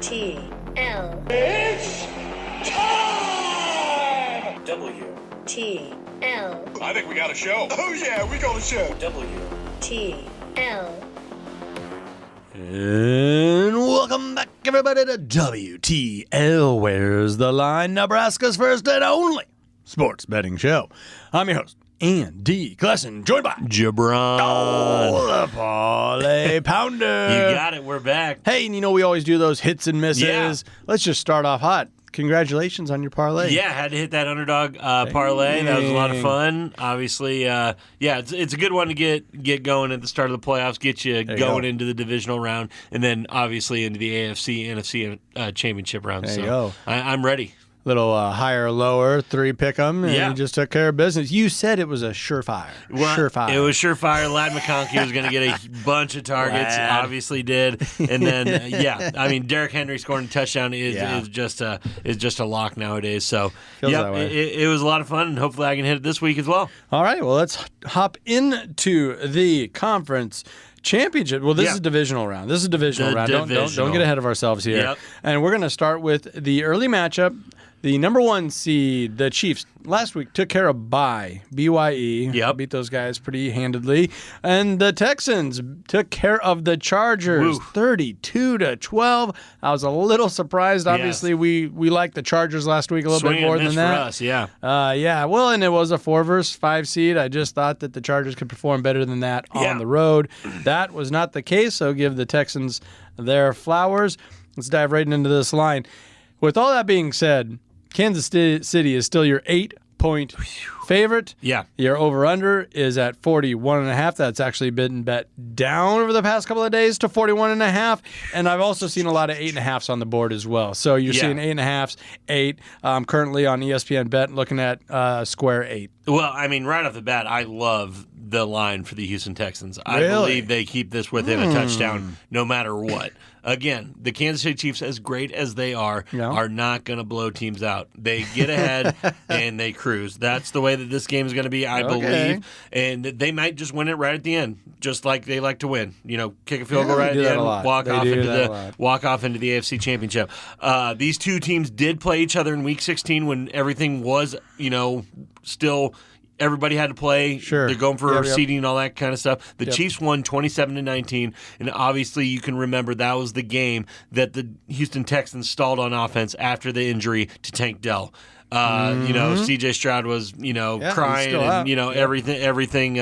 WTL. It's time! WTL. I think we got a show. Oh yeah, we got a show. WTL. And welcome back, everybody, to WTL. Where's the Line? Nebraska's first and only sports betting show. I'm your host, Andy Classen, joined by JaBron. Oh, the Parlay Pounder. You got it. We're back. Hey, and you know we always do those hits and misses. Yeah. Let's just start off hot. Congratulations on your parlay. Yeah, had to hit that underdog parlay. That was a lot of fun. Obviously, it's a good one to get going at the start of the playoffs, get you going into the divisional round, and then obviously into the AFC, NFC championship round. There you go. I'm ready. Little higher, lower, 3 pick 'em, and you just took care of business. You said it was a surefire. Surefire. It was surefire. Lad McConkey was going to get a bunch of targets. Lad. Obviously did. And then, Derrick Henry scoring a touchdown is just a lock nowadays. So, it was a lot of fun, and hopefully I can hit it this week as well. All right, well, let's hop into the conference championship. Well, this is divisional round. This is divisional round. Don't get ahead of ourselves here. Yep. And we're going to start with the early matchup. The number 1 seed, the Chiefs, last week took care of BYE. Yep. Beat those guys pretty handedly. And the Texans took care of the Chargers, 32-12. I was a little surprised. Obviously, we liked the Chargers last week a little bit more than that. For us, yeah. Well, and it was a 4 versus 5 seed. I just thought that the Chargers could perform better than that on the road. That was not the case, so give the Texans their flowers. Let's dive right into this line. With all that being said, Kansas City is still your 8-point favorite. Yeah. Your over-under is at 41.5. That's actually been bet down over the past couple of days to 41.5. And I've also seen a lot of 8.5s on the board as well. So you're seeing 8.5s, 8. I'm currently on ESPN Bet looking at square 8. Well, I mean, right off the bat, I love the line for the Houston Texans. I Really? believe they keep this within a touchdown no matter what. Again, the Kansas City Chiefs, as great as they are not going to blow teams out. They get ahead and they cruise. That's the way that this game is going to be, I believe. And they might just win it right at the end, just like they like to win. You know, kick a field goal right at the end, walk off into the AFC Championship. These two teams did play each other in Week 16 when everything was, still. Everybody had to play. Sure. They're going for seeding and all that kind of stuff. The Chiefs won 27-19, and obviously you can remember that was the game that the Houston Texans stalled on offense after the injury to Tank Dell. C.J. Stroud was, crying, and everything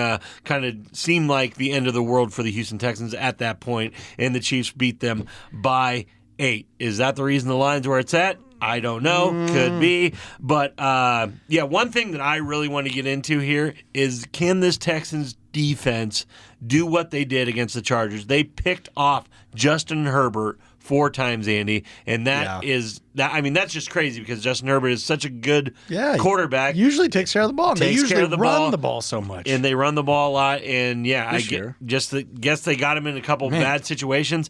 kind of seemed like the end of the world for the Houston Texans at that point, and the Chiefs beat them by 8. Is that the reason the line's where it's at? I don't know. Could be. But, one thing that I really want to get into here is, can this Texans defense do what they did against the Chargers? They picked off Justin Herbert 4 times, Andy, and that's just crazy because Justin Herbert is such a good quarterback. Usually takes care of the ball. They usually run the ball so much. And they run the ball a lot, and guess they got him in a couple bad situations.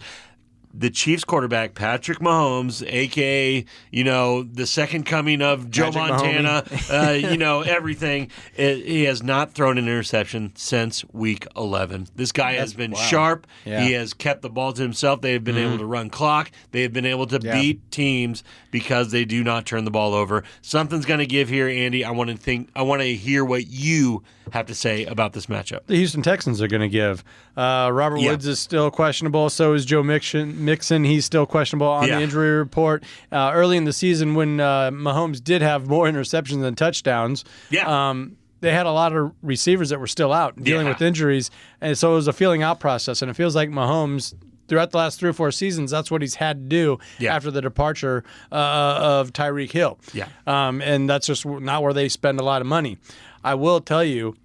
The Chiefs quarterback, Patrick Mahomes, a.k.a., the second coming of Joe Montana, everything. He has not thrown an interception since Week 11. This guy has been sharp. Yeah. He has kept the ball to himself. They have been able to run clock. They have been able to beat teams because they do not turn the ball over. Something's going to give here, Andy. I want to hear what you have to say about this matchup. The Houston Texans are going to give. Robert Woods is still questionable. So is Joe Mixon. He's still questionable on the injury report. Early in the season when Mahomes did have more interceptions than touchdowns, they had a lot of receivers that were still out dealing with injuries. And so it was a feeling out process. And it feels like Mahomes, throughout the last 3 or 4 seasons, that's what he's had to do after the departure of Tyreek Hill. Yeah. And that's just not where they spend a lot of money. I will tell you,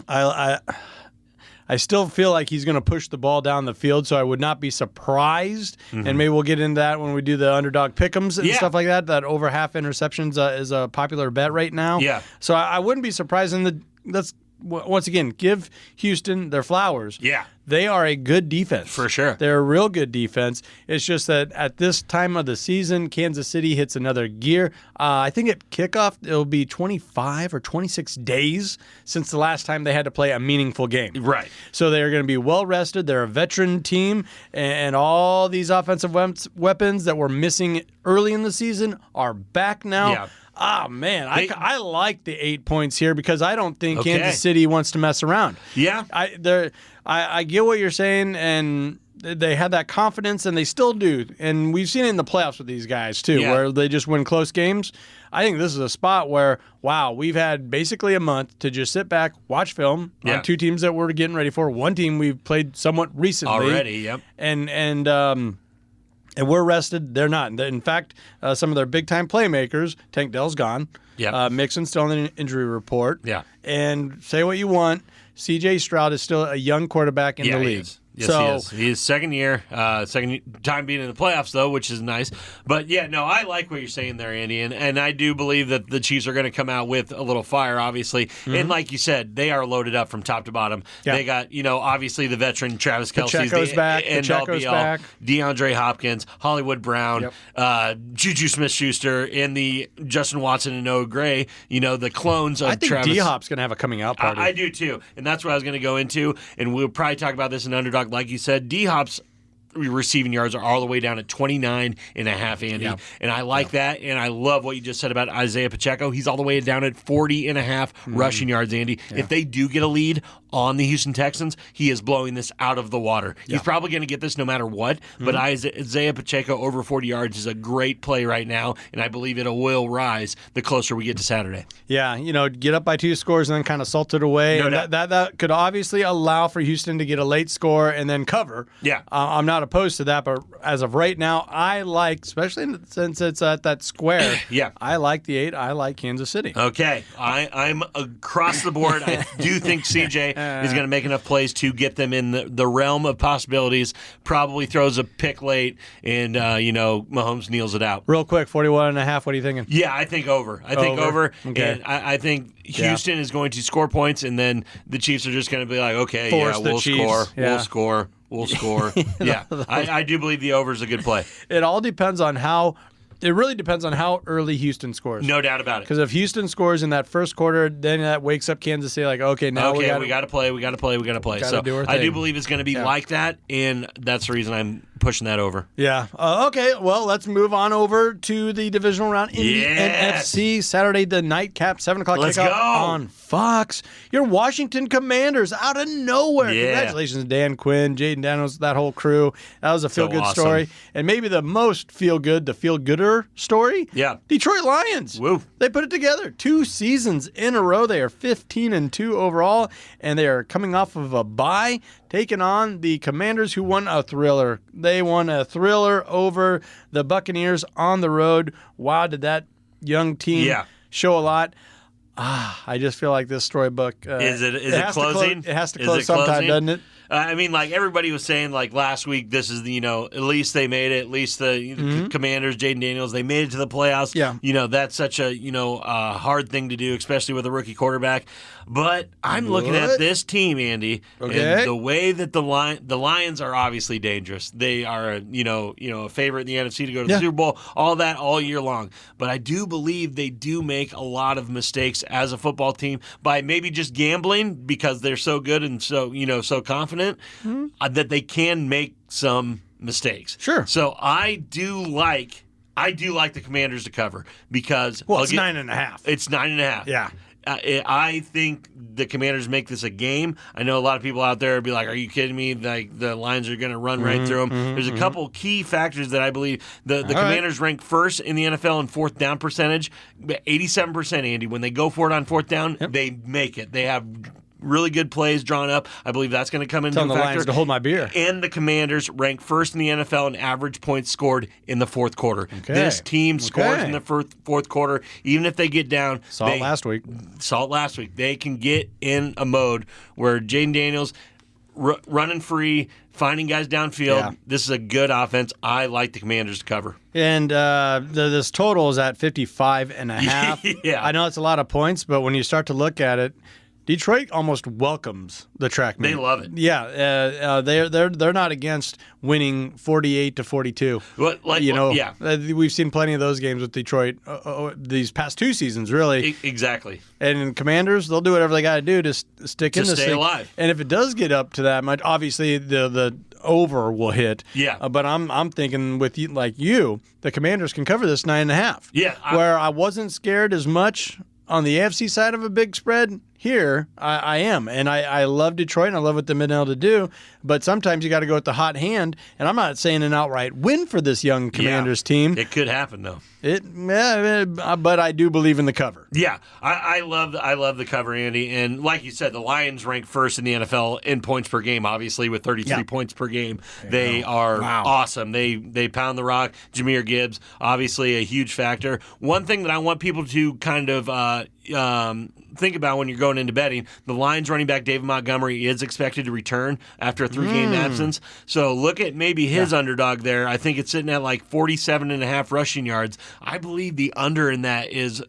I still feel like he's going to push the ball down the field, so I would not be surprised. And maybe we'll get into that when we do the underdog pick'ems and stuff like that. That over half interceptions is a popular bet right now. Yeah. So I wouldn't be surprised. And that's once again, give Houston their flowers. Yeah. They are a good defense. For sure. They're a real good defense. It's just that at this time of the season, Kansas City hits another gear. I think at kickoff, it'll be 25 or 26 days since the last time they had to play a meaningful game. Right. So they're going to be well rested. They're a veteran team, and all these offensive weapons that were missing early in the season are back now. Yeah. Ah, man, I like the 8 points here because I don't think Okay. Kansas City wants to mess around. Yeah. I get what you're saying, and they had that confidence, and they still do. And we've seen it in the playoffs with these guys, too, Yeah. where they just win close games. I think this is a spot where, wow, we've had basically a month to just sit back, watch film on two teams that we're getting ready for. One team we've played somewhat recently. Already, yep. And we're rested. They're not. In fact, some of their big-time playmakers, Tank Dell's gone. Yep. Mixon's still on the injury report. Yeah. And say what you want, C.J. Stroud is still a young quarterback in the league. He is. Yes, he is. He is second year, second time being in the playoffs, though, which is nice. But, yeah, no, I like what you're saying there, Andy, and I do believe that the Chiefs are going to come out with a little fire, obviously. Mm-hmm. And like you said, they are loaded up from top to bottom. Yeah. They got, obviously the veteran Travis Kelce's Pacheco's back. Pacheco's back. DeAndre Hopkins, Hollywood Brown, Juju Smith-Schuster, and the Justin Watson and Noah Gray, the clones of Travis. I think D-Hop's going to have a coming out party. I do, too. And that's what I was going to go into, and we'll probably talk about this in Underdog. Like you said, D-Hop's receiving yards are all the way down at 29.5, Andy. Yeah. And I like that, and I love what you just said about Isaiah Pacheco. He's all the way down at 40.5 rushing yards, Andy. Yeah. If they do get a lead on the Houston Texans, he is blowing this out of the water. Yeah. He's probably going to get this no matter what, but Isaiah Pacheco over 40 yards is a great play right now, and I believe it will rise the closer we get to Saturday. Yeah, get up by 2 scores and then kind of salt it away. No doubt. That could obviously allow for Houston to get a late score and then cover. Yeah. I'm not opposed to that, but as of right now, I like, especially since it's at that square, I like the 8. I like Kansas City. Okay. I'm across the board. I do think CJ is going to make enough plays to get them in the realm of possibilities, probably throws a pick late, and, Mahomes kneels it out. Real quick, 41.5, what are you thinking? Yeah, I think over. Okay. And I think Houston is going to score points, and then the Chiefs are just going to be like, okay, we'll score. Yeah. We'll score. Yeah, I do believe the over is a good play. It all depends on how. It really depends on how early Houston scores. No doubt about it. Because if Houston scores in that first quarter, then that wakes up Kansas City like, okay, now we got to play. We got to play. So I do believe it's going to be like that, and that's the reason I'm pushing that over. Yeah. Okay, well, let's move on over to the divisional round in the NFC. Saturday, the nightcap, 7 o'clock kickoff on Fox. Your Washington Commanders out of nowhere. Yeah. Congratulations, Dan Quinn, Jaden Daniels, that whole crew. That was a feel-good story. And maybe the most feel-good, the feel-gooder story. Yeah. Detroit Lions. Woo. They put it together. 2 seasons in a row. They are 15-2 overall, and they are coming off of a bye, taking on the Commanders, who won a thriller. They won a thriller over the Buccaneers on the road. Wow, did that young team show a lot. I just feel like this storybook. Is it closing? It has to close sometime, doesn't it? Everybody was saying, last week, this is, at least they made it. At least the Commanders, Jaden Daniels, they made it to the playoffs. Yeah. That's such a, hard thing to do, especially with a rookie quarterback. But I'm looking at this team, Andy, and the way that the Lions are obviously dangerous. They are, a favorite in the NFC to go to the Super Bowl, all that all year long. But I do believe they do make a lot of mistakes as a football team by maybe just gambling because they're so good and so, so confident that they can make some mistakes. Sure. So I do like the Commanders to cover because it's 9.5. It's 9.5. Yeah. I think the Commanders make this a game. I know a lot of people out there would be like, are you kidding me? Like, the Lions are going to run right through them. There's a couple key factors that I believe the Commanders rank first in the NFL in fourth down percentage. 87%, Andy. When they go for it on fourth down, they make it. They have really good plays drawn up. I believe that's going to come into a factor. Telling the Lions to hold my beer. And the Commanders rank first in the NFL in average points scored in the fourth quarter. Okay. This team scores in the fourth quarter, even if they get down. Saw it last week. They can get in a mode where Jaden Daniels running free, finding guys downfield. Yeah. This is a good offense. I like the Commanders to cover. And this total is at 55.5. Yeah. I know it's a lot of points, but when you start to look at it, Detroit almost welcomes the track meet. They love it. Yeah, they're not against winning 48-42. We've seen plenty of those games with Detroit these past 2 seasons, really. Exactly. And Commanders, they'll do whatever they got to do to stick in this stay thing. alive. And if it does get up to that much, obviously the over will hit. Yeah. But I'm thinking with you, the Commanders can cover this 9.5. Yeah. Where I wasn't scared as much on the AFC side of a big spread. Here, I am, and I love Detroit, and I love what they've been able to do, but sometimes you got to go with the hot hand, and I'm not saying an outright win for this young Commanders team. It could happen, though. But I do believe in the cover. Yeah, I love the cover, Andy, and like you said, the Lions rank first in the NFL in points per game, obviously, with 33 points per game. They are awesome. They pound the rock. Jahmyr Gibbs, obviously a huge factor. One thing that I want people to kind of think about when you're going into betting, the Lions running back David Montgomery is expected to return after a 3-game absence. So look at maybe his underdog there. I think it's sitting at like 47.5 rushing yards. I believe the under in that is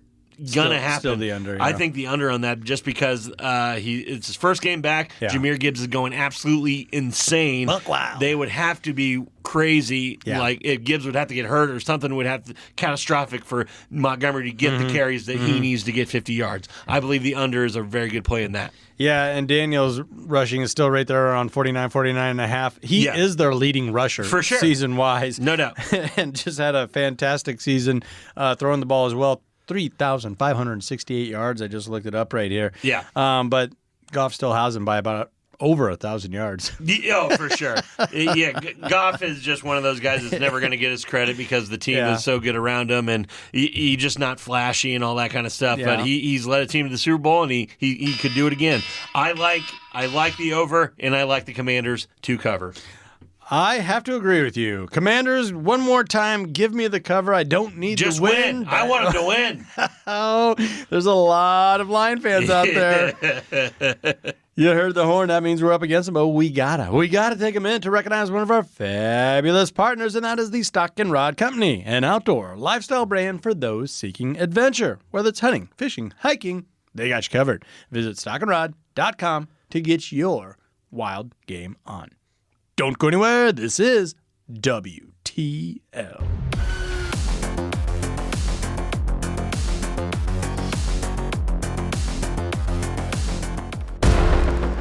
gonna happen. Still the under. Yeah. I think the under on that, just because it's his first game back. Yeah. Jahmyr Gibbs is going absolutely insane. Wow. They would have to be crazy. Yeah. Like if Gibbs would have to get hurt or something would have to catastrophic for Montgomery to get the carries that he needs to get 50 yards. I believe the under is a very good play in that. Yeah, and Daniels rushing is still right there around 49.5. He is their leading rusher for sure, season-wise. No doubt. And just had a fantastic season throwing the ball as well. 3,568 yards. I just looked it up right here. Yeah. But Goff still has him by about over 1,000 yards. Oh, for sure. Yeah, Goff is just one of those guys that's never going to get his credit because the team is so good around him, and he's just not flashy and all that kind of stuff. Yeah. But he's led a team to the Super Bowl, and he could do it again. I like the over, and I like the Commanders to cover. I have to agree with you. Commanders, one more time, give me the cover. I don't need just to win. I want them to win. Oh, there's a lot of Lion fans out there. You heard the horn. That means we're up against them, but we gotta take a minute to recognize one of our fabulous partners, and that is the Stock and Rod Company, an outdoor lifestyle brand for those seeking adventure. Whether it's hunting, fishing, hiking, they got you covered. Visit stockandrod.com to get your wild game on. Don't go anywhere. This is WTL.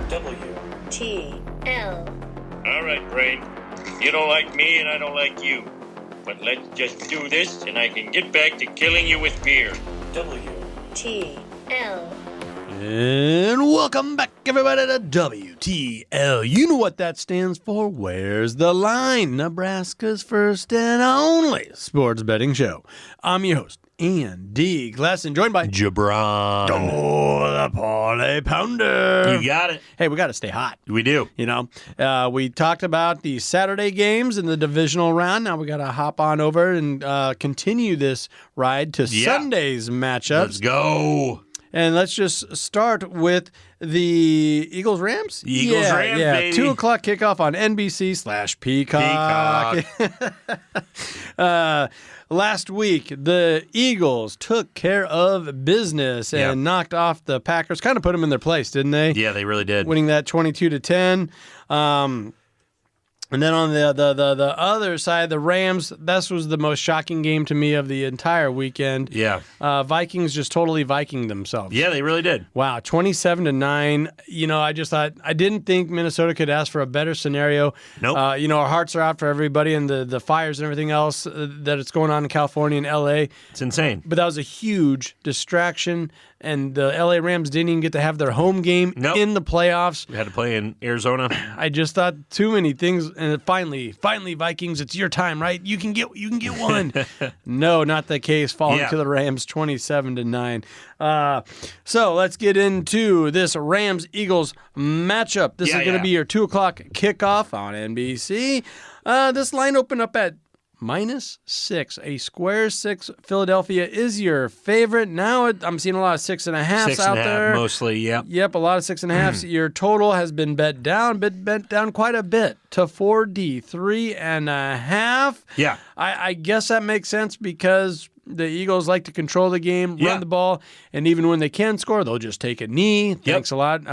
WTL. All right, Brain. You don't like me and I don't like you. But let's just do this and I can get back to killing you with beer. WTL. And welcome back, everybody, to WTL. You know what that stands for. Where's the Line? Nebraska's first and only sports betting show. I'm your host, Andy Classen, joined by JaBron. The Parlay Pounder. You got it. Hey, we got to stay hot. We do. You know, we talked about the Saturday games in the divisional round. Now we got to hop on over and continue this ride to Sunday's matchups. Let's go. And let's just start with the Eagles-Rams? Eagles-Rams, baby. 2 o'clock kickoff on NBC/Peacock. Last week, the Eagles took care of business and knocked off the Packers. Kind of put them in their place, didn't they? Yeah, they really did. Winning that 22-10. And then on the other side, the Rams, this was the most shocking game to me of the entire weekend. Yeah. Vikings just totally Viking themselves. Yeah, they really did. Wow, 27-9. You know, I just thought, I didn't think Minnesota could ask for a better scenario. Nope. You know, our hearts are out for everybody and the fires and everything else that it's going on in California and L.A. It's insane. But that was a huge distraction, and the L.A. Rams didn't even get to have their home game in the playoffs. We had to play in Arizona. I just thought too many things, and finally, Vikings, it's your time, right? You can get one. No, not the case. Falling to the Rams, 27-9. So let's get into this Rams-Eagles matchup. This is going to be your 2 o'clock kickoff on NBC. This line opened up at -6, a square 6. Philadelphia is your favorite. Now I'm seeing a lot of 6.5s out there. Mostly, yep. Yep, a lot of 6.5s. Your total has been bet down quite a bit to 43.5. Yeah. I guess that makes sense because the Eagles like to control the game, run the ball, and even when they can score, they'll just take a knee. Thanks a lot.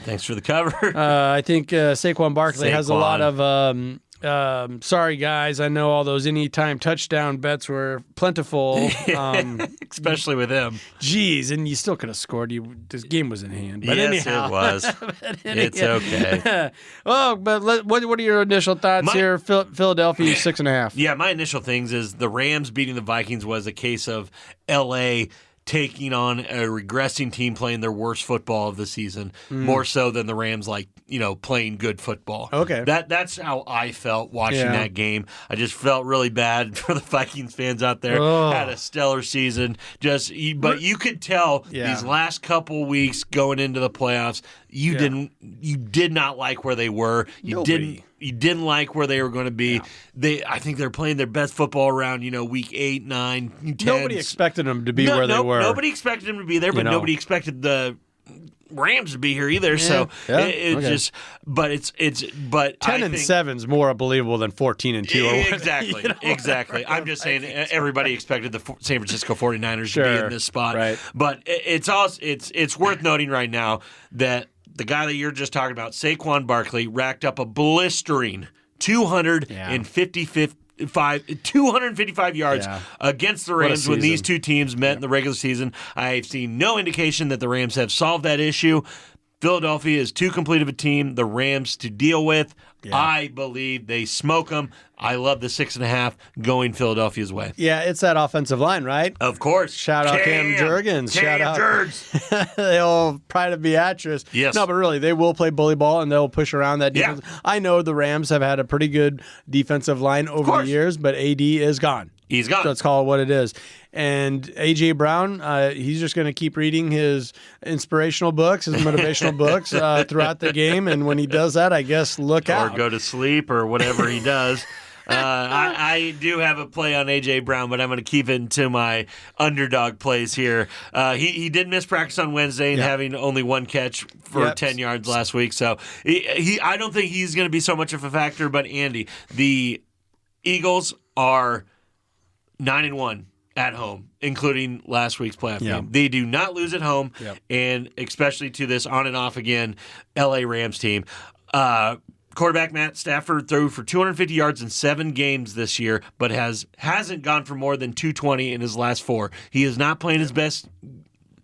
Thanks for the cover. I think Saquon Barkley has a lot of sorry, guys. I know all those anytime touchdown bets were plentiful. Especially with him. Geez, and you still could have scored. This game was in hand. But yes, anyhow. it was. It's okay. But what are your initial thoughts here? Philadelphia 6.5. Yeah, my initial things is the Rams beating the Vikings was a case of L.A. taking on a regressing team playing their worst football of the season, more so than the Rams playing good football. Okay. That's how I felt watching that game. I just felt really bad for the Vikings fans out there. Had a stellar season. But you could tell these last couple weeks going into the playoffs, you did not like where they were. You didn't like where they were going to be. Yeah. I think they're playing their best football around, week 8, 9, 10. Nobody expected them to be where they were. Nobody expected them to be there, but nobody expected the Rams to be here either. Yeah. So It's 10-7 is more unbelievable than 14-2. Exactly. Exactly. I'm just saying everybody expected the San Francisco 49ers to be in this spot. Right. But it's worth noting right now that the guy that you're just talking about, Saquon Barkley, racked up a blistering 255 yards against the Rams when these two teams met in the regular season. I've seen no indication that the Rams have solved that issue. Philadelphia is too complete of a team, the Rams to deal with. Yeah. I believe they smoke them. I love the 6.5 going Philadelphia's way. Yeah, it's that offensive line, right? Of course. Shout out Cam Jurgens. Shout out Jurgens. They'll pride of Beatrice. Yes. No, but really, they will play bully ball and they'll push around that defense. Yeah. I know the Rams have had a pretty good defensive line over the years, but AD is gone. He's gone. So let's call it what it is. And A.J. Brown, he's just going to keep reading his inspirational books, his motivational books throughout the game. And when he does that, I guess look out. Or go to sleep or whatever he does. I do have a play on A.J. Brown, but I'm going to keep it into my underdog plays here. He did miss practice on Wednesday and having only one catch for 10 yards last week. So I don't think he's going to be so much of a factor. But, Andy, the Eagles are 9-1 at home, including last week's playoff game. They do not lose at home, and especially to this on and off again L.A. Rams team. Quarterback Matt Stafford threw for 250 yards in 7 games this year, but hasn't gone for more than 220 in his last 4. He is not playing his best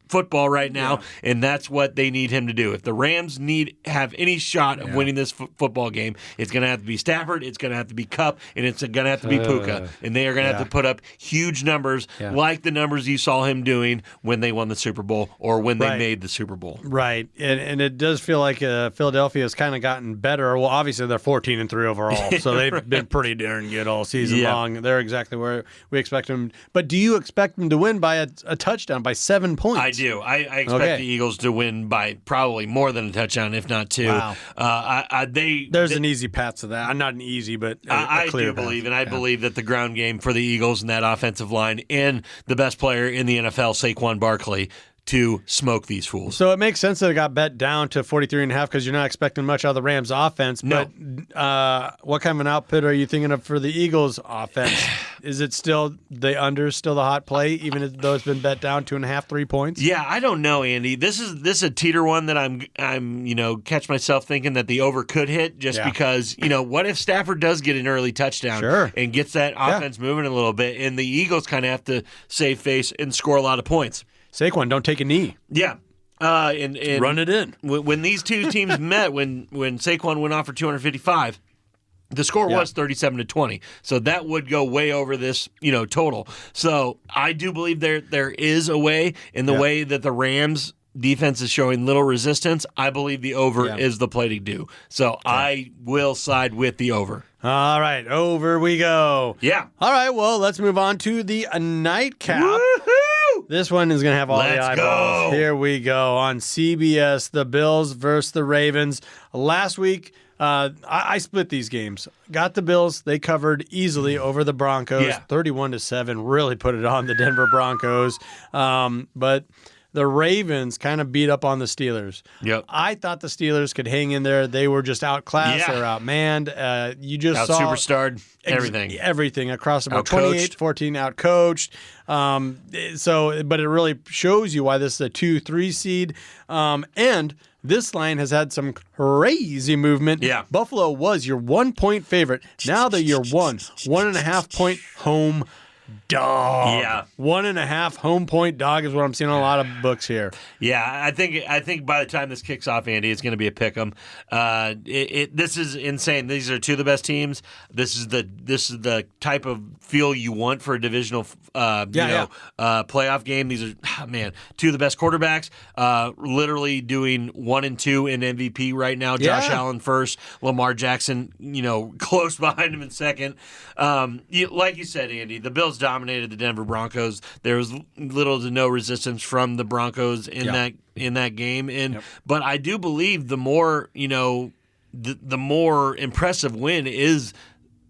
football right now, and that's what they need him to do. If the Rams have any shot of winning this football game, it's going to have to be Stafford, it's going to have to be Kupp, and it's going to have to be Puka. And they are going to have to put up huge numbers like the numbers you saw him doing when they won the Super Bowl or when they made the Super Bowl. Right. And it does feel like Philadelphia has kind of gotten better. Well, obviously they're 14-3 overall, so they've been pretty darn good all season long. They're exactly where we expect them. But do you expect them to win by a touchdown, by 7 points? I do. I expect the Eagles to win by probably more than a touchdown, if not 2. Wow. There's an easy path to that. Not an easy, but I do believe, and I believe that the ground game for the Eagles and that offensive line and the best player in the NFL, Saquon Barkley, to smoke these fools. So it makes sense that it got bet down to 43.5 because you're not expecting much out of the Rams offense. No. But what kind of an output are you thinking of for the Eagles offense? Is it still the hot play, even though it's been bet down 2.5, 3 points? Yeah, I don't know, Andy. This is a teeter one that I'm catch myself thinking that the over could hit just because, what if Stafford does get an early touchdown and gets that offense moving a little bit, and the Eagles kind of have to save face and score a lot of points. Saquon, don't take a knee. Yeah. And run it in. When these two teams met, when Saquon went off for 255, the score was 37-20. So that would go way over this, total. So I do believe there is a way in the way that the Rams defense is showing little resistance. I believe the over is the play to do. So I will side with the over. All right, over we go. Yeah. All right, well, let's move on to the nightcap. Woo-hoo! This one is going to have all the eyeballs. Go. Here we go on CBS, the Bills versus the Ravens. Last week, I split these games. Got the Bills. They covered easily over the Broncos. 31-7, really put it on the Denver Broncos. But the Ravens kind of beat up on the Steelers. Yep. I thought the Steelers could hang in there. They were just outclassed. Yeah. They were outmanned. You just saw Superstarred, everything. Everything across the board. Outcoached. 28-14 outcoached. But it really shows you why this is a 2-3 seed. And this line has had some crazy movement. Yeah. Buffalo was your 1-point favorite. Now they're your 1.5 point home dog. Yeah. 1.5 home point dog is what I'm seeing on a lot of books here. Yeah, I think by the time this kicks off, Andy, it's going to be a pick'em. This is insane. These are two of the best teams. This is the type of feel you want for a divisional playoff game. These are two of the best quarterbacks. Literally doing 1 and 2 in MVP right now. Josh Allen first, Lamar Jackson, close behind him in second. Like you said, Andy, the Bills dominated the Denver Broncos. There was little to no resistance from the Broncos in that game, but I do believe the more the more impressive win is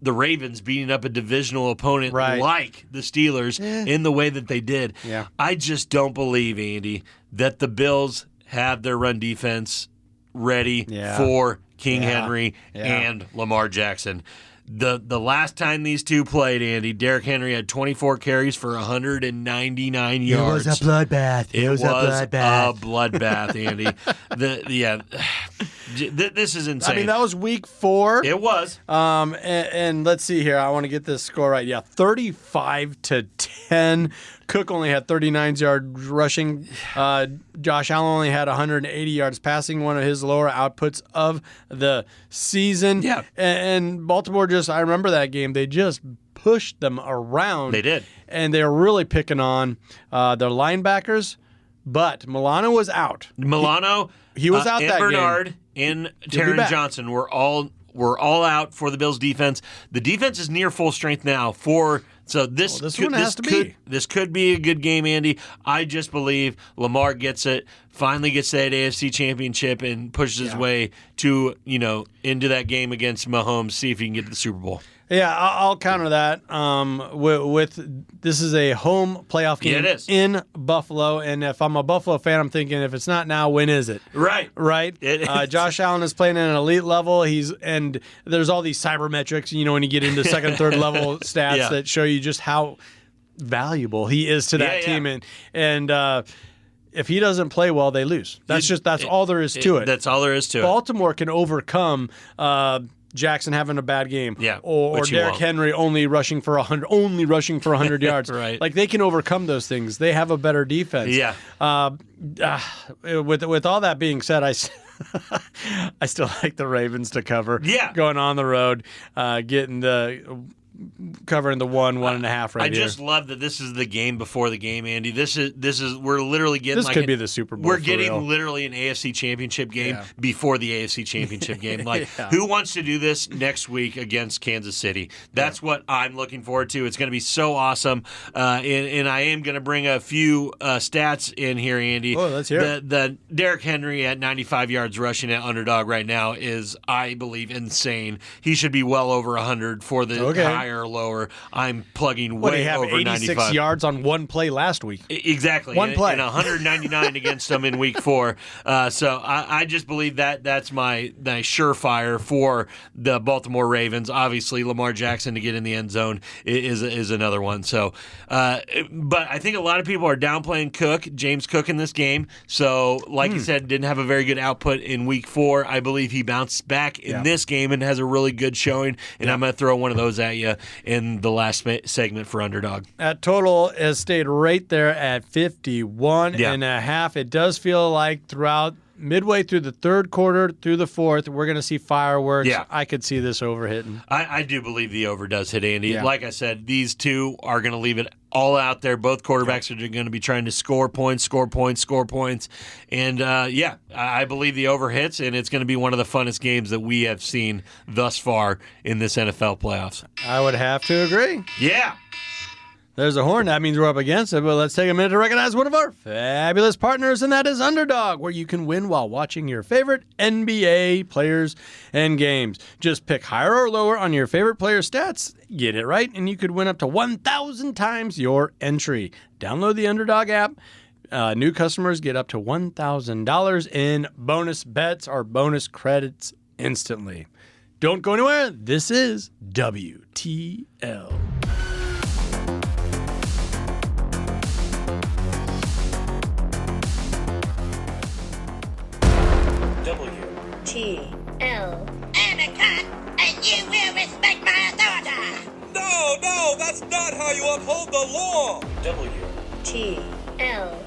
the Ravens beating up a divisional opponent like the Steelers in the way that they did. Yeah. I just don't believe, Andy, that the Bills have their run defense ready for King Henry and Lamar Jackson. The last time these two played, Andy, Derrick Henry had 24 carries for 199 yards. It was a bloodbath. It was a bloodbath, Andy. This is insane. I mean, that was week 4. It was. And let's see here. I want to get this score right. Yeah, 35-10. Cook only had 39 yards rushing. Josh Allen only had 180 yards passing, one of his lower outputs of the season. Yeah. And Baltimore I remember that game. They just pushed them around. They did. And they were really picking on their linebackers. But Milano was out. He was out that Bernard game. and Taron Johnson were all out for the Bills defense. The defense is near full strength now this could be a good game, Andy. I just believe Lamar gets it, finally gets that AFC Championship and pushes his way to, into that game against Mahomes, see if he can get to the Super Bowl. Yeah, I'll counter that with this is a home playoff game in Buffalo, and if I'm a Buffalo fan, I'm thinking if it's not now, when is it? Right. Josh Allen is playing at an elite level. And there's all these cybermetrics, when you get into second, third level stats that show you just how valuable he is to that team, and if he doesn't play well, they lose. That's all there is to it. That's all there is to it. Baltimore can overcome Jackson having a bad game, or Derrick Henry only rushing for 100 yards. Right. Like, they can overcome those things. They have a better defense. Yeah. With all that being said, I still like the Ravens to cover. Yeah. Going on the road, covering the 1.5 right I here. just love that this is the game before the game, Andy. This is we're literally getting this could be the Super Bowl. We're getting literally an AFC Championship game before the AFC Championship game. Like, who wants to do this next week against Kansas City? That's what I'm looking forward to. It's going to be so awesome. And I am going to bring a few stats in here, Andy. Oh, let's hear it. The Derrick Henry at 95 yards rushing at Underdog right now is, I believe, insane. He should be well over 100 for the higher or lower. I'm plugging way over 95. 86 yards on one play last week. Exactly. One play. And 199 against them in week 4. So I just believe that's my surefire for the Baltimore Ravens. Obviously, Lamar Jackson to get in the end zone is another one. So, but I think a lot of people are downplaying James Cook in this game. So, like you said, didn't have a very good output in week 4. I believe he bounced back in this game and has a really good showing. And I'm going to throw one of those at you in the last segment for Underdog. That total has stayed right there at 51.5. It does feel like throughout midway through the third quarter, through the fourth, we're going to see fireworks. Yeah. I could see this over hitting. I do believe the over does hit, Andy. Yeah. Like I said, these two are going to leave it all out there. Both quarterbacks are going to be trying to score points. And, I believe the over hits, and it's going to be one of the funnest games that we have seen thus far in this NFL playoffs. I would have to agree. Yeah. There's a horn. That means we're up against it, but let's take a minute to recognize one of our fabulous partners, and that is Underdog, where you can win while watching your favorite NBA players and games. Just pick higher or lower on your favorite player stats, get it right, and you could win up to 1,000 times your entry. Download the Underdog app. New customers get up to $1,000 in bonus bets or bonus credits instantly. Don't go anywhere. This is WTL. WTL. I'm a cop, and you will respect my authority. No, that's not how you uphold the law. WTL.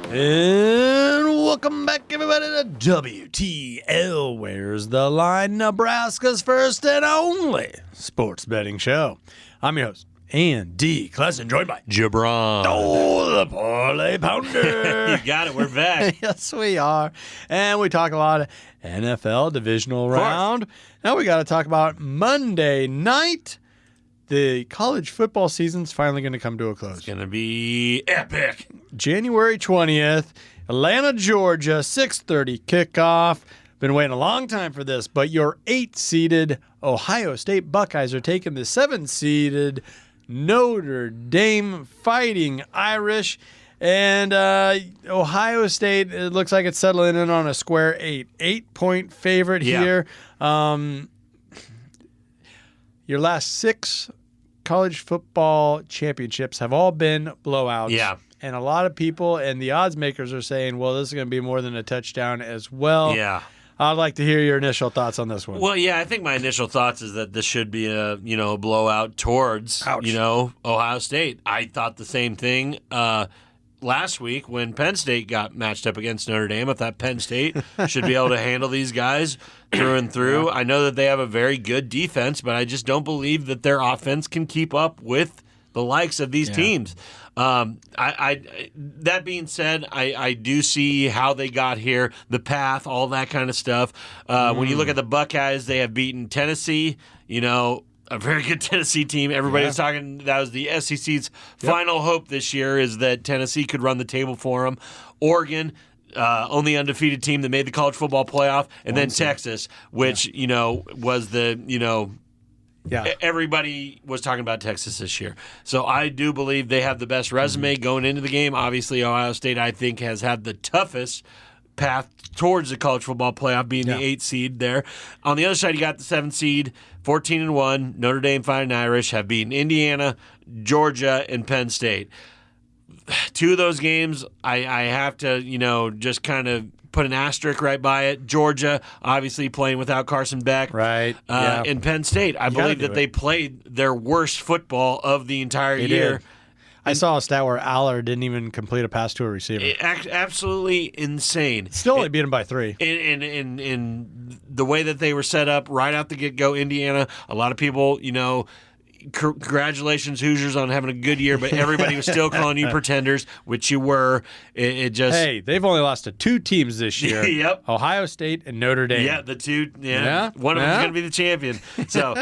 And welcome back, everybody, to WTL. Where's the line? Nebraska's first and only sports betting show. I'm your host, Andy Classen, joined by JaBron. Oh, the Parlay Pounder. You got it. We're back. Yes, we are. And we talk a lot of NFL Divisional Round. Now we got to talk about Monday night. The college football season's finally going to come to a close. It's going to be epic. January 20th, Atlanta, Georgia, 6:30 kickoff. Been waiting a long time for this, but your 8-seeded Ohio State Buckeyes are taking the 7-seeded Notre Dame Fighting Irish. And Ohio State, it looks like it's settling in on a square 8. 8-point favorite here. Your last 6 college football championships have all been blowouts. Yeah. And a lot of people and the odds makers are saying, well, this is going to be more than a touchdown as well. Yeah. I'd like to hear your initial thoughts on this one. Well, yeah, I think my initial thoughts is that this should be a blowout towards Ohio State. I thought the same thing last week when Penn State got matched up against Notre Dame. I thought Penn State should be able to handle these guys through and through. I know that they have a very good defense, but I just don't believe that their offense can keep up with the likes of these teams. That being said, I do see how they got here, the path, all that kind of stuff. When you look at the Buckeyes, they have beaten Tennessee, a very good Tennessee team. Everybody was talking, that was the SEC's final hope this year, is that Tennessee could run the table for them. Oregon, only undefeated team that made the college football playoff, and then Texas, which, was the, everybody was talking about Texas this year. So I do believe they have the best resume going into the game. Obviously, Ohio State, I think, has had the toughest path towards the college football playoff, being the 8 seed there. On the other side, you got the 7 seed, 14-1. Notre Dame Fighting Irish have beaten Indiana, Georgia, and Penn State. 2 of those games, I have to, just kind of put an asterisk right by it. Georgia, obviously playing without Carson Beck. Right. And Penn State, I believe that they played their worst football of the entire year. I saw a stat where Aller didn't even complete a pass to a receiver. Absolutely insane. Still only beat him by 3. In the way that they were set up right out the get-go, Indiana, a lot of people, congratulations, Hoosiers, on having a good year, but everybody was still calling you pretenders, which you were. It just... Hey, they've only lost to 2 teams this year. Yep. Ohio State and Notre Dame. Yeah, the 2. Yeah. One of them's going to be the champion. So,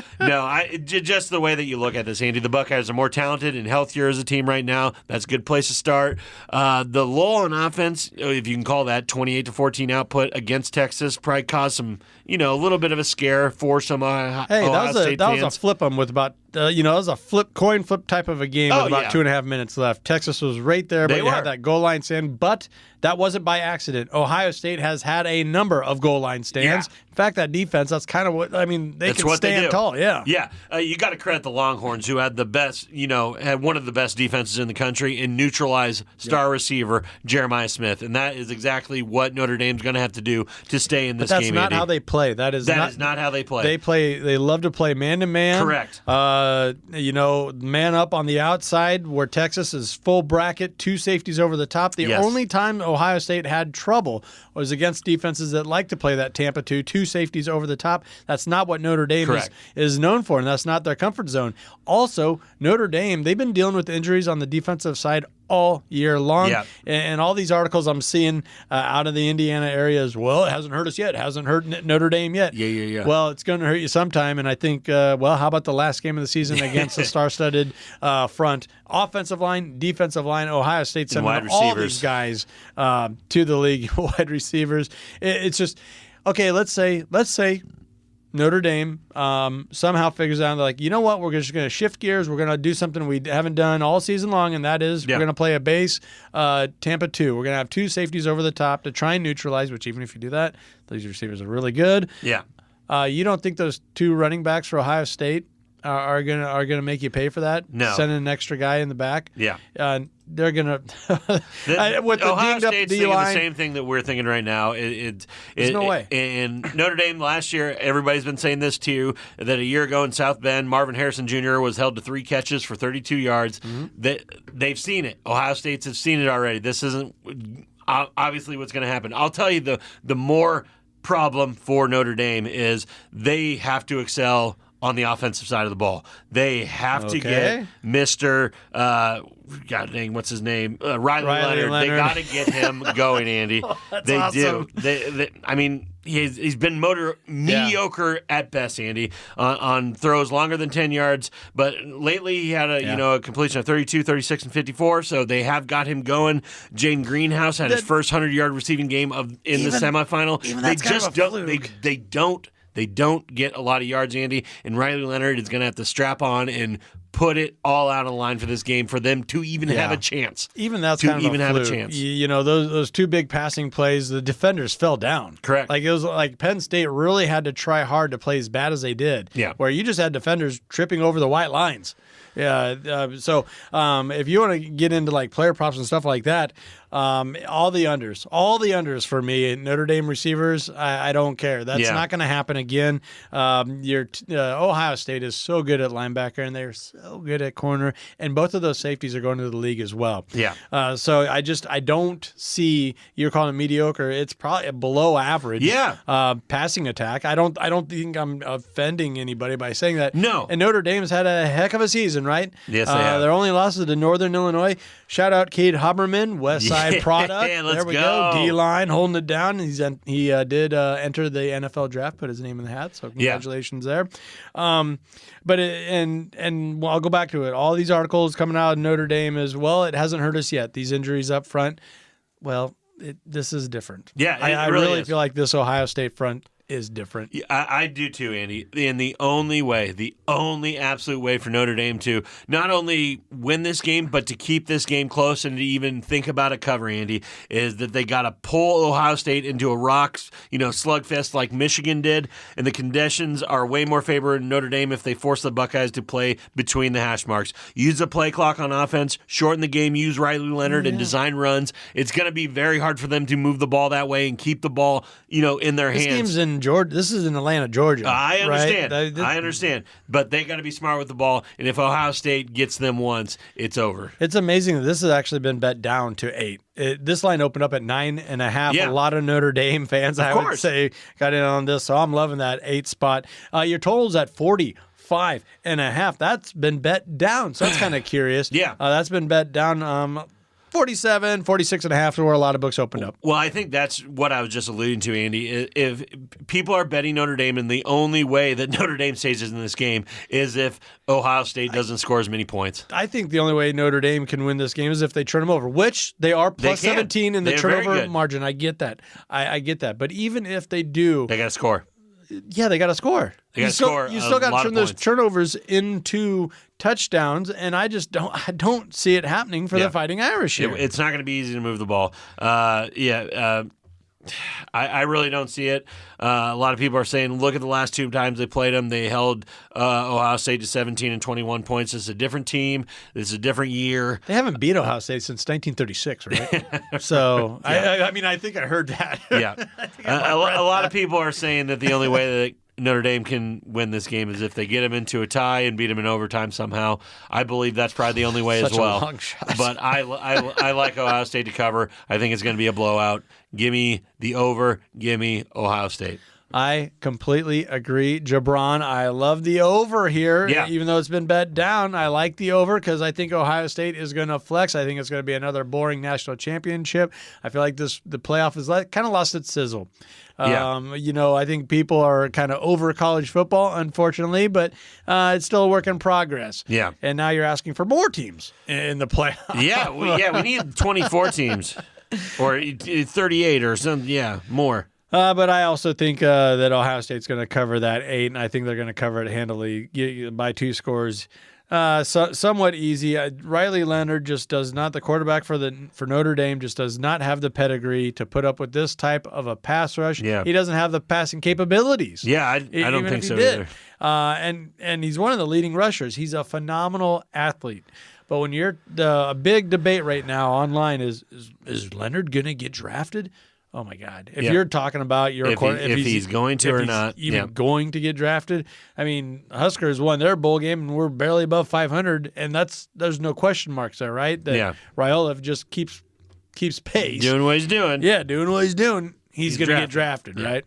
just the way that you look at this, Andy, the Buckeyes are more talented and healthier as a team right now. That's a good place to start. The lull on offense, if you can call that, 28-14 output against Texas, probably caused some, a little bit of a scare for some Ohio State fans. That was a flip 'em with about it was a coin flip type of a game with about 2.5 minutes left. Texas was right there, but you had that goal line stand. But that wasn't by accident. Ohio State has had a number of goal line stands. Yeah. In fact, that defense, that's kind of what, they can stand tall. Yeah. Yeah. You got to credit the Longhorns, who had the best, had one of the best defenses in the country and neutralize star receiver Jeremiah Smith. And that is exactly what Notre Dame's going to have to do to stay in this game. That's not how they play. That is not how they play. They love to play man-to-man. Correct. Man up on the outside where Texas is full bracket, 2 safeties over the top. The only time Ohio State had trouble was against defenses that like to play that Tampa 2 safeties over the top. That's not what Notre Dame is known for, and that's not their comfort zone. Also, Notre Dame, they've been dealing with injuries on the defensive side all year long. Yep. And all these articles I'm seeing out of the Indiana area is, well, it hasn't hurt us yet. It hasn't hurt Notre Dame yet. Yeah. Well, it's going to hurt you sometime. And I think, how about the last game of the season against the star-studded front? Offensive line, defensive line, Ohio State sending all these guys to the league, wide receivers. It's just, okay, let's say Notre Dame somehow figures out, they're like, you know what, we're just going to shift gears. We're going to do something we haven't done all season long, and that is we're going to play a base Tampa 2. We're going to have 2 safeties over the top to try and neutralize, which even if you do that, these receivers are really good. Yeah. You don't think those 2 running backs for Ohio State are gonna make you pay for that? No. Sending an extra guy in the back? Yeah. They're going to – with the Ohio dinged up State's D-line. thinking the same thing that we're thinking right now. There's no way. In Notre Dame last year, everybody's been saying this too, that a year ago in South Bend, Marvin Harrison Jr. was held to 3 catches for 32 yards. They've seen it. Ohio State's have seen it already. This isn't obviously what's going to happen. I'll tell you the more problem for Notre Dame is they have to excel on the offensive side of the ball. They have to get Mr. God dang, what's his name? Riley Leonard. They got to get him going, Andy. They awesome. do. I mean, he's been mediocre at best, Andy, on throws longer than 10 yards. But lately he had a completion of 32, 36, and 54. So they have got him going. Jaden Greenhouse had his first 100-yard receiving game in the semifinal. They just don't. They don't get a lot of yards, Andy, and Riley Leonard is going to have to strap on and put it all out on the line for this game for them to even have a chance. Even that's to kind of even a have fluke. a chance. You know, those 2 big passing plays, the defenders fell down. Correct. Like it was like Penn State really had to try hard to play as bad as they did. Yeah. Where you just had defenders tripping over the white lines. Yeah. So if you want to get into like player props and stuff like that, all the unders for me. Notre Dame receivers, I don't care. That's not going to happen again. Ohio State is so good at linebacker, and they're so good at corner, and both of those safeties are going to the league as well. Yeah. So I don't see, you're calling it mediocre. It's probably a below average. Passing attack. I don't think I'm offending anybody by saying that. No. And Notre Dame's had a heck of a season, right? Yes, they have. Their only losses to Northern Illinois. Shout out Cade Haberman, West Side product. Let's there we go. D-line holding it down. He did enter the NFL draft, put his name in the hat. So congratulations there. But I'll go back to it. All these articles coming out of Notre Dame as well. It hasn't hurt us yet. These injuries up front. Well, this is different. Yeah, I really feel like this Ohio State front is different. Yeah, I do too, Andy. And the only absolute way for Notre Dame to not only win this game, but to keep this game close and to even think about a cover, Andy, is that they got to pull Ohio State into a slugfest like Michigan did. And the conditions are way more favorable to Notre Dame if they force the Buckeyes to play between the hash marks. Use the play clock on offense, shorten the game, use Riley Leonard and design runs. It's going to be very hard for them to move the ball that way and keep the ball, in their hands. This game's in Georgia. This is in Atlanta, Georgia. I understand. Right? I understand. But they got to be smart with the ball. And if Ohio State gets them once, it's over. It's amazing that this has actually been bet down to 8. This line opened up at 9.5. Yeah. A lot of Notre Dame fans, I would say, got in on this. So I'm loving that 8 spot. Your total's at 45.5. That's been bet down. So that's kind of curious. Yeah. That's been bet down. 47, 46.5 to where a lot of books opened up. Well, I think that's what I was just alluding to, Andy. If people are betting Notre Dame, and the only way that Notre Dame stays in this game is if Ohio State doesn't score as many points. I think the only way Notre Dame can win this game is if they turn them over, which they are plus 17 in the turnover margin. I get that. I get that. But even if they do, they got to score. Yeah, they got to score. You still got to turn those turnovers into touchdowns, and I don't see it happening for the Fighting Irish here. It's not going to be easy to move the ball. I really don't see it. A lot of people are saying, look at the last 2 times they played them. They held Ohio State to 17 and 21 points. This is a different team. This is a different year. They haven't beat Ohio State since 1936, right? So, I mean, I think I heard that. Yeah. A lot of people are saying that the only way that Notre Dame can win this game is if they get them into a tie and beat them in overtime somehow. I believe that's probably the only way as well. Such a long shot. But I like Ohio State to cover. I think it's going to be a blowout. Give me the over. Give me Ohio State. I completely agree. JaBron, I love the over here. Yeah. Even though it's been bet down, I like the over because I think Ohio State is going to flex. I think it's going to be another boring national championship. I feel like the playoff has kind of lost its sizzle. I think people are kind of over college football, unfortunately, but it's still a work in progress. Yeah. And now you're asking for more teams in the playoff. We need 24 teams or 38 or something. Yeah, more. But I also think that Ohio State's going to cover that 8, and I think they're going to cover it handily by 2 scores. Somewhat easy. Riley Leonard just does not. The quarterback for Notre Dame just does not have the pedigree to put up with this type of a pass rush. Yeah. He doesn't have the passing capabilities. Yeah, I don't think so either. And he's one of the leading rushers. He's a phenomenal athlete. But when you're a big debate right now online is Leonard going to get drafted? Oh my God! If you're talking about if he's going to or not, going to get drafted, I mean, Huskers won their bowl game and we're barely above 500, and there's no question marks there, right? That Raiola just keeps pace, doing what he's doing. Yeah, doing what he's doing. He's going to get drafted, right?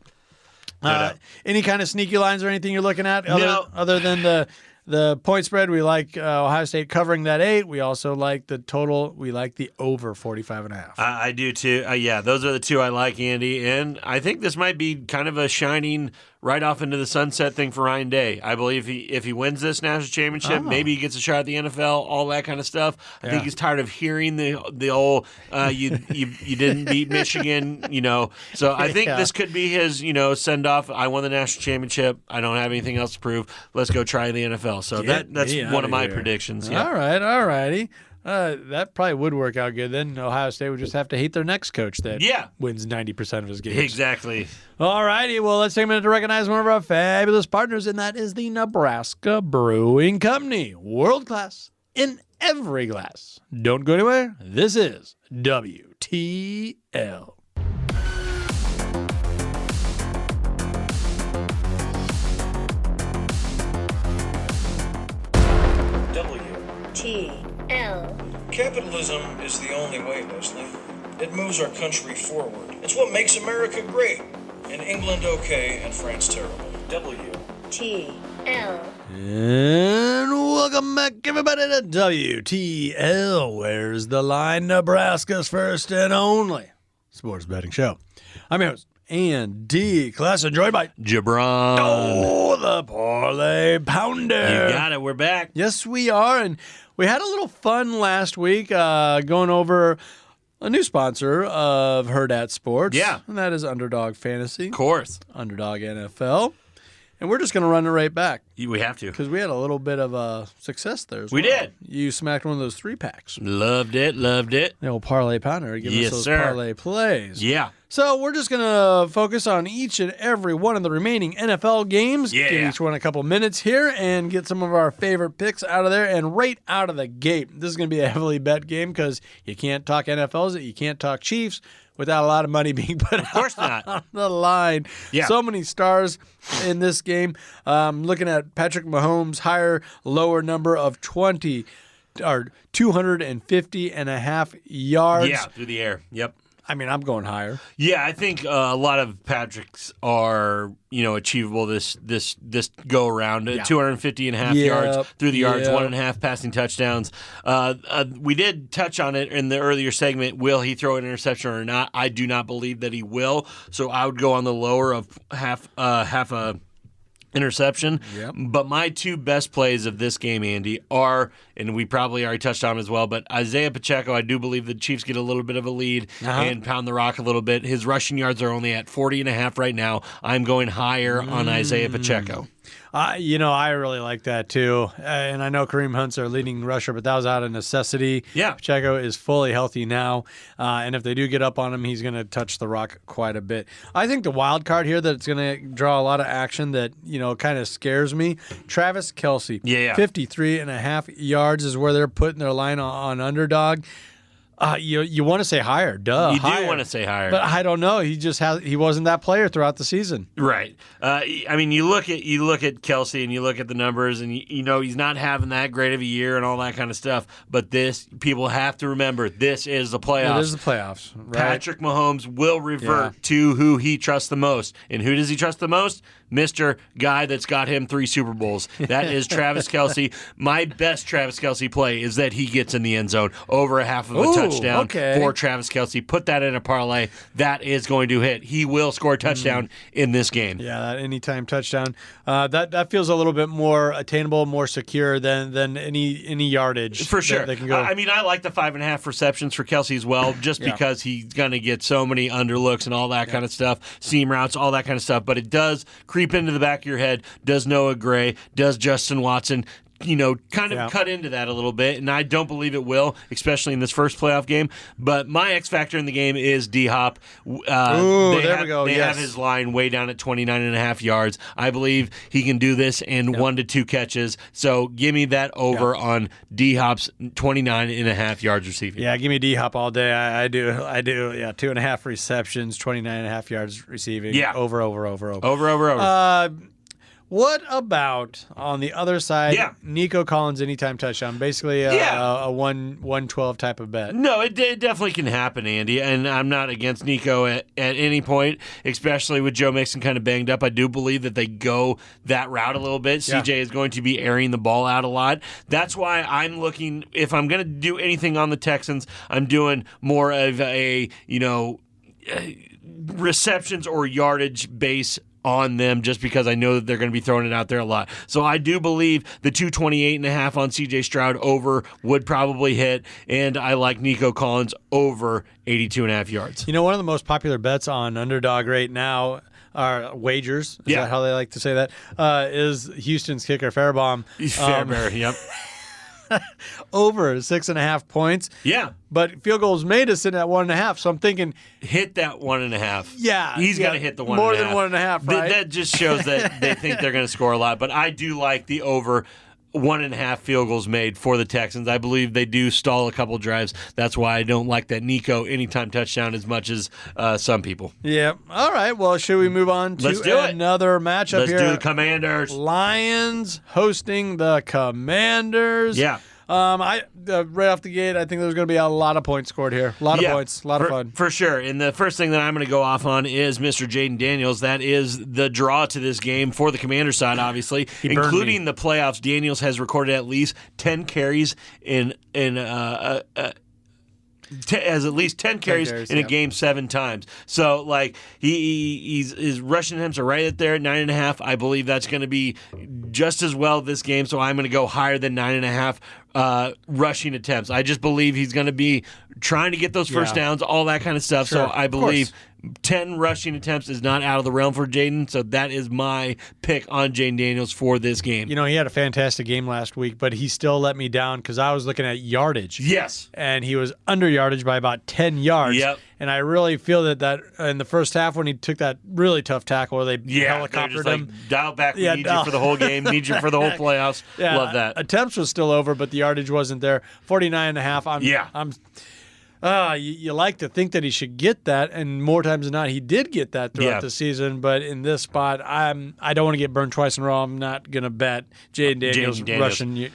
Any kind of sneaky lines or anything you're looking at other than the point spread? We like Ohio State covering that 8. We also like the total. We like the over 45.5. I do too. Yeah, those are the 2 I like, Andy. And I think this might be kind of a shining right off into the sunset thing for Ryan Day. I believe if he wins this national championship, maybe he gets a shot at the NFL, all that kind of stuff. I think he's tired of hearing the old you didn't beat Michigan, So I think this could be his, send off. I won the national championship. I don't have anything else to prove. Let's go try the NFL. So that's one of my predictions. Yeah. All righty. That probably would work out good. Then Ohio State would just have to hate their next coach that wins 90% of his games. Exactly. All righty. Well, let's take a minute to recognize one of our fabulous partners, and that is the Nebraska Brewing Company. World class in every glass. Don't go anywhere. This is WTL. WTL. Capitalism is the only way, Leslie. It moves our country forward. It's what makes America great. And England okay and France terrible. WTL. And welcome back, everybody, to WTL. Where's the line? Nebraska's first and only sports betting show. I'm your host, Andy Classen, joined by JaBron. Oh, the Parlay Pounder. You got it. We're back. Yes, we are. And we had a little fun last week going over a new sponsor of Hurrdat Sports. Yeah. And that is Underdog Fantasy. Of course. Underdog NFL. And we're just going to run it right back. We have to. Because we had a little bit of success there as well. We did. You smacked one of those 3-packs. Loved it. The old Parlay Pounder. Give us those parlay plays. Yeah. So we're just going to focus on each and every one of the remaining NFL games. Yeah. Give each one a couple minutes here and get some of our favorite picks out of there. And right out of the gate, this is going to be a heavily bet game because you can't talk NFLs, you can't talk Chiefs without a lot of money being put on the line. Yeah. So many stars in this game. Looking at Patrick Mahomes' higher, lower number of 250.5 yards. Yeah, through the air. Yep. I mean, I'm going higher. Yeah, I think a lot of Patrick's are, achievable this go around. 250.5 yards through the yards, 1.5 passing touchdowns. We did touch on it in the earlier segment. Will he throw an interception or not? I do not believe that he will. So I would go on the lower of half a interception. Yep. But my 2 best plays of this game, Andy, are, and we probably already touched on him as well, but Isaiah Pacheco, I do believe the Chiefs get a little bit of a lead and pound the rock a little bit. His rushing yards are only at 40.5 right now. I'm going higher on Isaiah Pacheco. I really like that too. And I know Kareem Hunt's our leading rusher, but that was out of necessity. Yeah. Pacheco is fully healthy now. And if they do get up on him, he's going to touch the rock quite a bit. I think the wild card here that's going to draw a lot of action that, kind of scares me, Travis Kelce. Yeah. 53.5 yards is where they're putting their line on Underdog. You want to say higher, duh. You do want to say higher, but I don't know. He wasn't that player throughout the season, right? You look at Kelce and you look at the numbers, and he's not having that great of a year and all that kind of stuff. But people have to remember, this is the playoffs. It is the playoffs. Right? Patrick Mahomes will revert to who he trusts the most, and who does he trust the most? Mr. Guy that's got him 3 Super Bowls. That is Travis Kelce. My best Travis Kelce play is that he gets in the end zone over a half of a touchdown for Travis Kelce. Put that in a parlay. That is going to hit. He will score a touchdown in this game. Yeah, that anytime touchdown. That feels a little bit more attainable, more secure than any yardage. For sure. That can go. I mean, I like the 5.5 receptions for Kelce as well, just because he's going to get so many underlooks and all that kind of stuff, seam routes, all that kind of stuff. But it does creep into the back of your head. Does Noah Gray? Does Justin Watson? Kind of cut into that a little bit, and I don't believe it will, especially in this first playoff game. But my X factor in the game is D-Hop. We go. They have his line way down at 29.5 yards. I believe he can do this in 1 to 2 catches. So give me that over on D-Hop's 29.5 yards receiving. Yeah, give me D-Hop all day. I do. Yeah, 2.5 receptions, 29.5 yards receiving. Yeah. Over. What about on the other side? Nico Collins anytime touchdown, basically a 112 type of bet. No, it definitely can happen, Andy, and I'm not against Nico at any point, especially with Joe Mixon kind of banged up. I do believe that they go that route a little bit. CJ is going to be airing the ball out a lot. That's why I'm looking, if I'm going to do anything on the Texans, I'm doing more of a, receptions or yardage base on them, just because I know that they're going to be throwing it out there a lot. So I do believe the 228.5 on CJ Stroud over would probably hit, and I like Nico Collins over 82.5 yards. One of the most popular bets on Underdog right now are wagers. Is that how they like to say that? Is Houston's kicker Fairbairn. Yep. Over 6.5 points. Yeah. But field goals made is sitting at 1.5. So I'm thinking, hit that 1.5. Yeah. He's got to hit the 1.5. More than 1.5, right? That just shows that they think they're going to score a lot. But I do like the over 1.5 field goals made for the Texans. I believe they do stall a couple drives. That's why I don't like that Nico anytime touchdown as much as some people. Yeah. All right. Well, should we move on to another matchup here? Let's do the Commanders. Lions hosting the Commanders. Yeah. Right off the gate, I think there's going to be a lot of points scored here. A lot of points, a lot of fun. For sure. And the first thing that I'm going to go off on is Mr. Jaden Daniels. That is the draw to this game for the Commander side, obviously. Including the playoffs, Daniels has recorded at least 10 carries has at least 10 carries in a game 7 times. So, his rushing attempts are right up there at 9.5. I believe that's going to be just as well this game, so I'm going to go higher than 9.5 rushing attempts. I just believe he's going to be trying to get those first downs, all that kind of stuff. Sure, so I believe 10 rushing attempts is not out of the realm for Jaden, so that is my pick on Jaden Daniels for this game. He had a fantastic game last week, but he still let me down because I was looking at yardage. Yes. And he was under yardage by about 10 yards. Yep. And I really feel that in the first half when he took that really tough tackle where they helicoptered him. Dial back, we need you for the whole game, need you for the whole playoffs. Love that. Attempts was still over, but the yardage wasn't there. 49.5. You like to think that he should get that, and more times than not, he did get that throughout the season. But in this spot, I don't want to get burned twice in a row. I'm not going to bet Jaden Daniels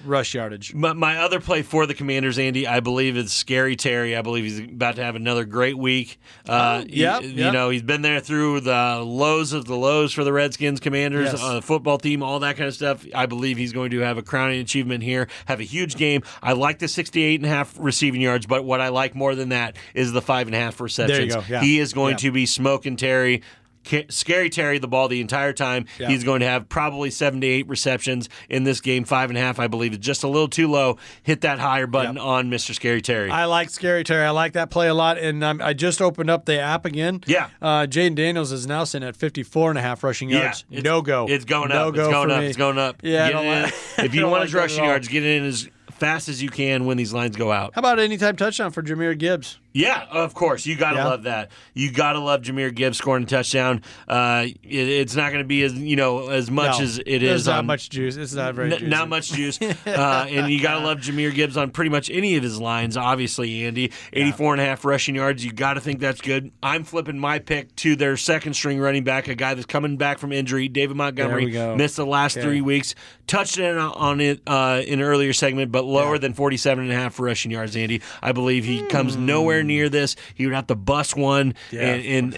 rush yardage. But my other play for the Commanders, Andy, I believe is Scary Terry. I believe he's about to have another great week. He's been there through the lows of the lows for the Redskins, Commanders, the football team, all that kind of stuff. I believe he's going to have a crowning achievement here, have a huge game. I like the 68.5 receiving yards, but what I like more than that is the 5.5 receptions. There you go. Yeah. He is going to be smoking Terry. Scary Terry the ball the entire time. Yeah. He's going to have probably 7 to 8 receptions in this game. 5.5, I believe, is just a little too low. Hit that higher button on Mr. Scary Terry. I like Scary Terry. I like that play a lot. And I just opened up the app again. Yeah. Jaden Daniels is now sitting at 54.5 rushing yards. No go. It's going up. It's going up. Yeah. If you want his rushing yards, get it in as fast as you can when these lines go out. How about anytime touchdown for Jahmyr Gibbs? Yeah, of course. You got to love that. You got to love Jahmyr Gibbs scoring a touchdown. It's not going to be as much as it is. There's not much juice. It's not very juicy. Not much juice. And you got to love Jahmyr Gibbs on pretty much any of his lines, obviously, Andy. 84.5 rushing yards. You got to think that's good. I'm flipping my pick to their second string running back, a guy that's coming back from injury, David Montgomery. There we go. Missed the last 3 weeks. touched on it in an earlier segment, but lower than 47.5 for rushing yards, Andy. I believe he comes nowhere near this. He would have to bust one, and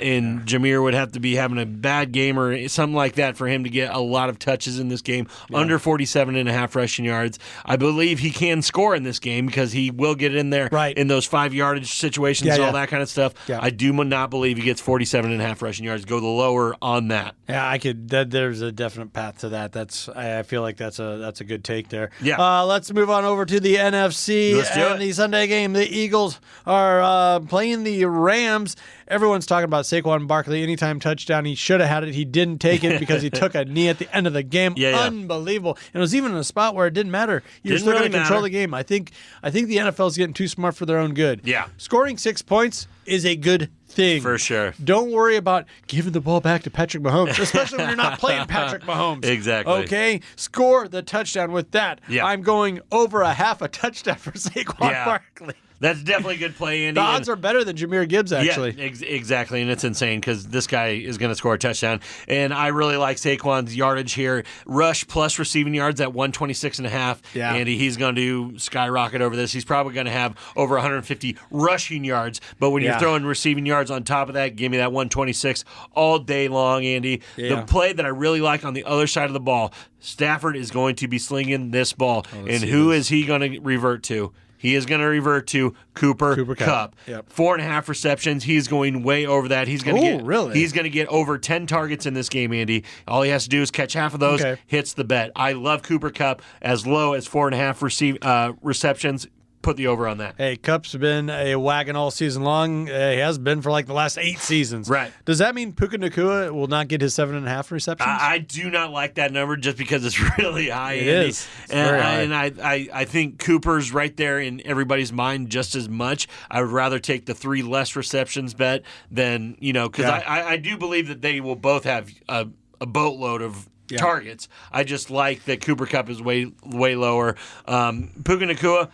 Jameer would have to be having a bad game or something like that for him to get a lot of touches in this game. Under 47.5 rushing yards. I believe he can score in this game because he will get in there in those 5-yardage situations, all that kind of stuff. Yeah. I do not believe he gets 47.5 rushing yards. Go the lower on that. Yeah, I could. There's a definite path to that. I feel like that's a good take there. Yeah. Let's move on over to the NFC. Let's do it. The Sunday game. The Eagles are playing the Rams. Everyone's talking about Saquon Barkley. Anytime touchdown, he should have had it. He didn't take it because he took a knee at the end of the game. Unbelievable. And it was even in a spot where it didn't matter. You're still going to control the game. I think the NFL is getting too smart for their own good. Yeah. Scoring 6 points is a good thing. For sure. Don't worry about giving the ball back to Patrick Mahomes, especially when you're not playing Patrick Mahomes. Exactly. Okay? Score the touchdown with that. Yeah. I'm going over a half a touchdown for Saquon Barkley. That's definitely a good play, Andy. The odds are better than Jameer Gibbs, actually. Yeah, exactly, and it's insane because this guy is going to score a touchdown. And I really like Saquon's yardage here. Rush plus receiving yards at 126.5. Yeah. Andy, he's going to skyrocket over this. He's probably going to have over 150 rushing yards. But when you're throwing receiving yards on top of that, give me that 126 all day long, Andy. Yeah. The play that I really like on the other side of the ball, Stafford is going to be slinging this ball. And who is he going to revert to? He is going to revert to Cooper Kupp. Yep. 4.5 receptions. He's going way over that. He's going to really? He's going to get over 10 targets in this game, Andy. All he has to do is catch half of those. Hits the bet. I love Cooper Kupp as low as 4.5 receptions. Put the over on that. Hey, Kupp's been a wagon all season long. He has been for like the last 8 seasons. Right. Does that mean Puka Nacua will not get his 7.5 receptions? I do not like that number just because it's really high. It Andy. is. It's very high. And I think Cooper's right there in everybody's mind just as much. I would rather take the 3 less receptions bet than, because I do believe that they will both have a boatload of targets. I just like that Cooper Kupp is way lower. Puka Nacua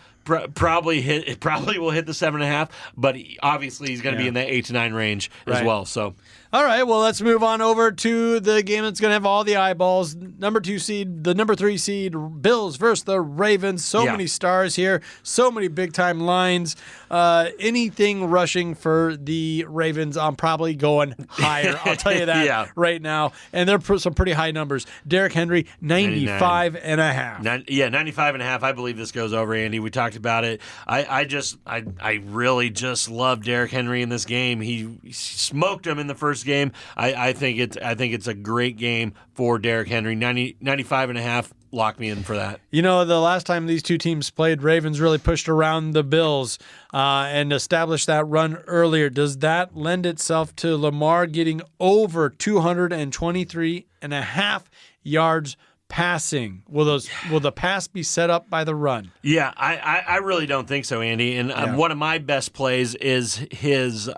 probably will hit the 7.5, but obviously he's going to be in that 8 to 9 range as well. So. All right, well, let's move on over to the game that's going to have all the eyeballs. Number 2 seed, the number 3 seed, Bills versus the Ravens. So many stars here, so many big-time lines. Anything rushing for the Ravens, I'm probably going higher. I'll tell you that right now. And they're some pretty high numbers. Derrick Henry, 95.5. 95.5. I believe this goes over, Andy. We talked about it. I really just love Derrick Henry in this game. He smoked him in the first game. I think it's a great game for Derrick Henry. 95.5. Lock me in for that. The last time these two teams played, Ravens really pushed around the Bills and established that run earlier. Does that lend itself to Lamar getting over 223.5 yards passing? Will the pass be set up by the run? Yeah, I really don't think so, Andy. And one of my best plays is his.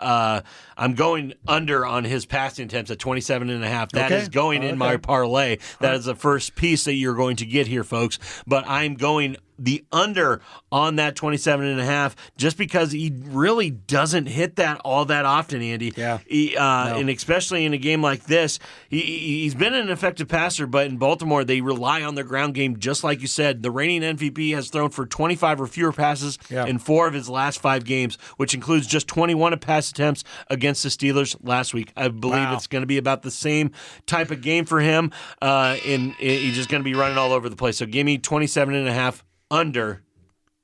I'm going under on his passing attempts at 27.5. That is going in my parlay. That is the first piece that you're going to get here, folks. But I'm going the under on that 27.5 just because he really doesn't hit that all that often, Andy. Yeah. And especially in a game like this, he's been an effective passer, but in Baltimore, they rely on their ground game, just like you said. The reigning MVP has thrown for 25 or fewer passes in 4 of his last 5 games, which includes just 21 pass attempts against the Steelers last week. I believe it's going to be about the same type of game for him, and he's just going to be running all over the place. So give me 27.5 under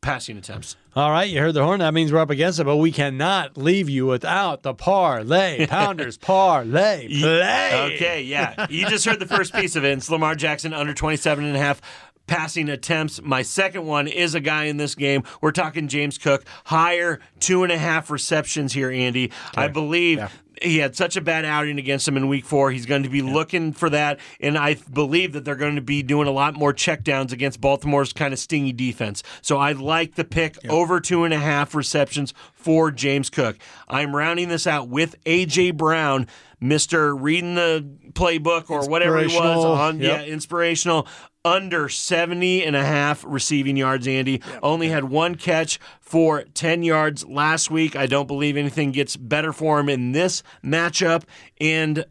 passing attempts. All right, you heard the horn. That means we're up against it, but we cannot leave you without the Parlay Pounders Parlay Play. Okay, yeah. You just heard the first piece of it. It's Lamar Jackson under 27.5 passing attempts. My second one is a guy in this game. We're talking James Cook. Higher 2.5 receptions here, Andy. Okay. I believe he had such a bad outing against him in Week 4. He's going to be looking for that, and I believe that they're going to be doing a lot more checkdowns against Baltimore's kind of stingy defense. So I like the pick over 2.5 receptions for James Cook. I'm rounding this out with A.J. Brown, Mr. reading the playbook or whatever he was on, inspirational, under 70.5 receiving yards, Andy. Only had one catch for 10 yards last week. I don't believe anything gets better for him in this matchup. And,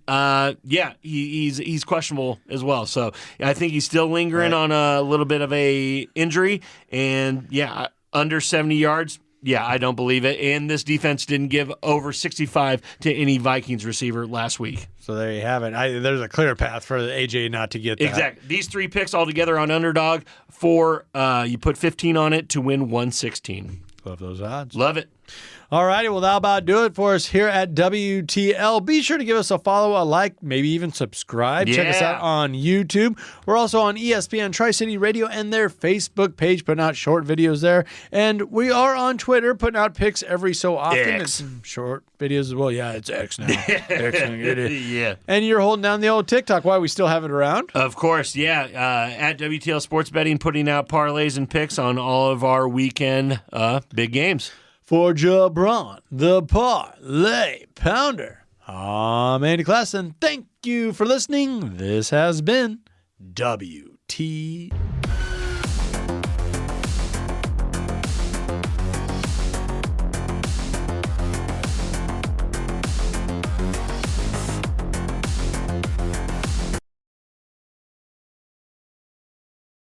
he's questionable as well. So I think he's still lingering on a little bit of a injury. And, under 70 yards. Yeah, I don't believe it. And this defense didn't give over 65 to any Vikings receiver last week. So there you have it. There's a clear path for AJ not to get that. Exactly. These 3 picks all together on Underdog you put 15 on it to win 116. Love those odds. Love it. All righty, well, that'll about do it for us here at WTL. Be sure to give us a follow, a like, maybe even subscribe. Check us out on YouTube. We're also on ESPN Tri-City Radio and their Facebook page, putting out short videos there. And we are on Twitter, putting out picks every so often. X. And short videos as well. Yeah, it's X now. Yeah. And you're holding down the old TikTok. Why we still have it around? Of course, yeah. At WTL Sports Betting, putting out parlays and picks on all of our weekend big games. For JaBron, the Parlay Pounder, I'm Andy Classen. Thank you for listening. This has been WTL.